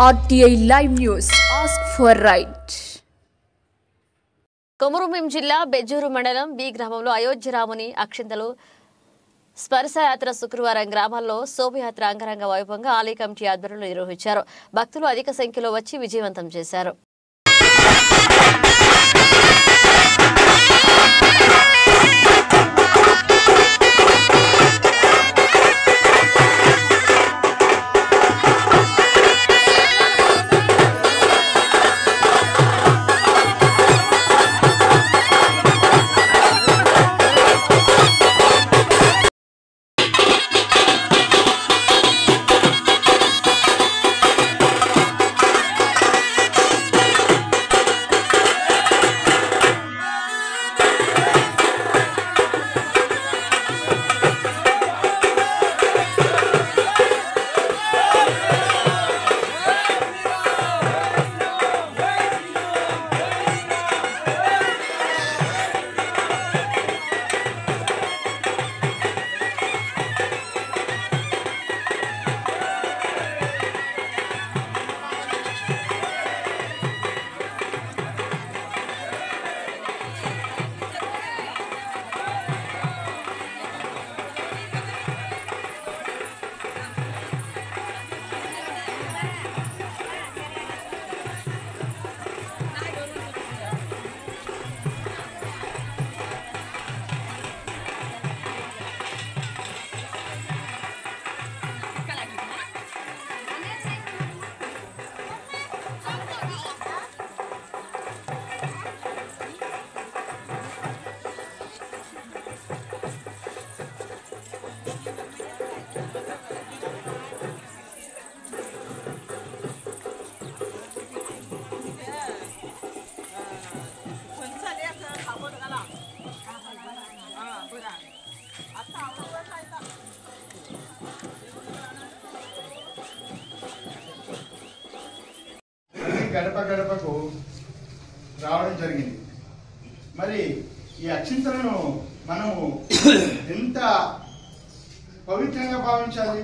RTI Live News. Ask for right. Komaram Bheem జిల్లా బెజ్జూరు మండలం B గ్రామంలో అయోధ్య రాముని అక్షింతలు స్పర్శయాత్ర శుక్రవారం గ్రామాల్లో శోభయాత్ర అంగరంగ వైభవంగా ఆలయ కమిటీ ఆధ్వర్యంలో నిర్వహించారు. భక్తులు అధిక సంఖ్యలో వచ్చి విజయవంతం చేశారు. గడప గడపకు రావడం జరిగింది. మరి ఈ అక్షింతలను మనము ఎంత పవిత్రంగా భావించాలి?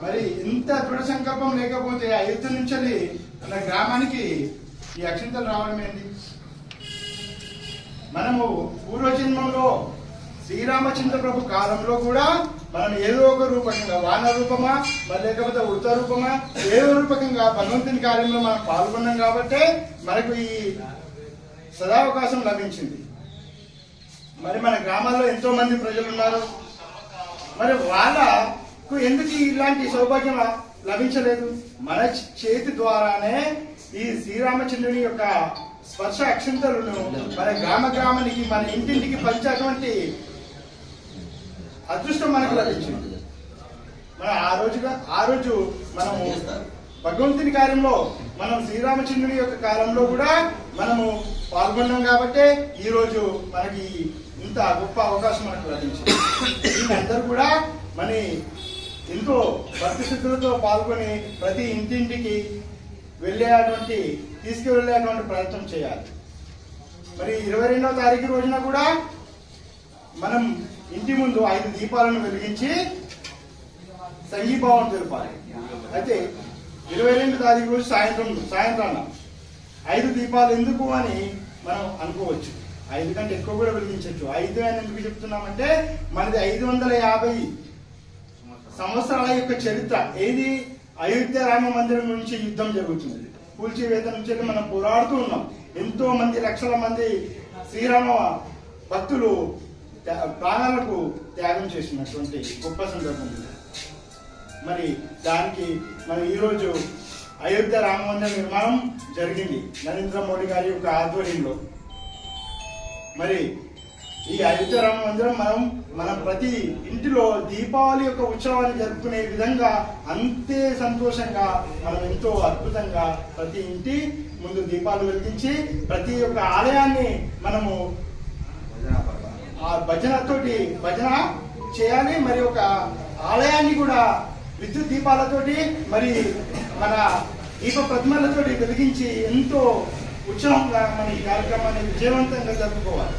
మరి ఇంత దృఢ సంకల్పం లేకపోతే అయోధ్య నుంచి మన గ్రామానికి ఈ అక్షింతలు రావడం ఏంటి? మనము పూర్వజన్మంలో శ్రీరామచంద్ర ప్రభు కాలంలో కూడా మనం ఏదో ఒక రూపకంగా వాన రూపమా మరి లేకపోతే ఉడత రూపమా ఏదో రూపకంగా భగవంతుని కార్యంలో మనం పాల్గొన్నాం కాబట్టి మనకు ఈ సదావకాశం లభించింది. మరి మన గ్రామాల్లో ఎంతో మంది ప్రజలు ఉన్నారు. మరి వాళ్ళకు ఎందుకు ఇలాంటి సౌభాగ్యం లభించలేదు? మన చేతి ద్వారానే ఈ శ్రీరామచంద్రుని యొక్క స్పర్శ అక్షింతలను మన గ్రామానికి మన ఇంటింటికి పంచేటువంటి అదృష్టం మనకు లభించింది. మన ఆ రోజు మనము భగవంతుని కార్యంలో మనం శ్రీరామచంద్రుని యొక్క కాలంలో కూడా మనము పాల్గొన్నాం కాబట్టి ఈ రోజు మనకి ఇంత గొప్ప అవకాశం మనకు లభించింది. దీనందరూ కూడా మన ఎంతో భక్తి శ్రద్ధలతో పాల్గొని ప్రతి ఇంటింటికి తీసుకువెళ్ళేటువంటి ప్రయత్నం చేయాలి. మరి 22వ తారీఖు రోజున కూడా మనం ఇంటి ముందు 5 దీపాలను వెలిగించి సంఘీభావం తెలిపాలి. అయితే 22వ తారీఖు రోజు సాయంత్రాన 5 దీపాలు ఎందుకు అని మనం అనుకోవచ్చు. 5 కంటే ఎక్కువ కూడా వెలిగించవచ్చు. 5 అని ఎందుకు చెప్తున్నామంటే మనది 550 సంవత్సరాల యొక్క చరిత్ర. ఏది? అయోధ్య రామ మందిరం నుంచి యుద్ధం జరుగుతుంది. కూల్చివేత నుంచి మనం పోరాడుతూ ఉన్నాం. ఎంతో మంది లక్షల మంది శ్రీరామ భక్తులు ప్రాణాలకు త్యాగం చేసినటువంటి గొప్ప సందర్భం. మరి దానికి మరి ఈరోజు అయోధ్య రామ మందిర నిర్మాణం జరిగింది నరేంద్ర మోడీ గారి యొక్క ఆధ్వర్యంలో. మరి ఈ అయోధ్య రామ మందిరం మనం ప్రతి ఇంటిలో దీపావళి యొక్క ఉత్సవాన్ని జరుపుకునే విధంగా అంతే సంతోషంగా మనం ఎంతో అద్భుతంగా ప్రతి ఇంటి ముందు దీపాలు వెలిగించి ప్రతి ఒక్క ఆలయాన్ని మనము భజన చేయాలి. మరి ఒక ఆలయాన్ని కూడా విద్యుత్ దీపాలతోటి మరి మన దీప ప్రతిమలతోటి వెలిగించి ఎంతో ఉత్సవంగా మన ఈ కార్యక్రమాన్ని విజయవంతంగా జరుపుకోవాలి.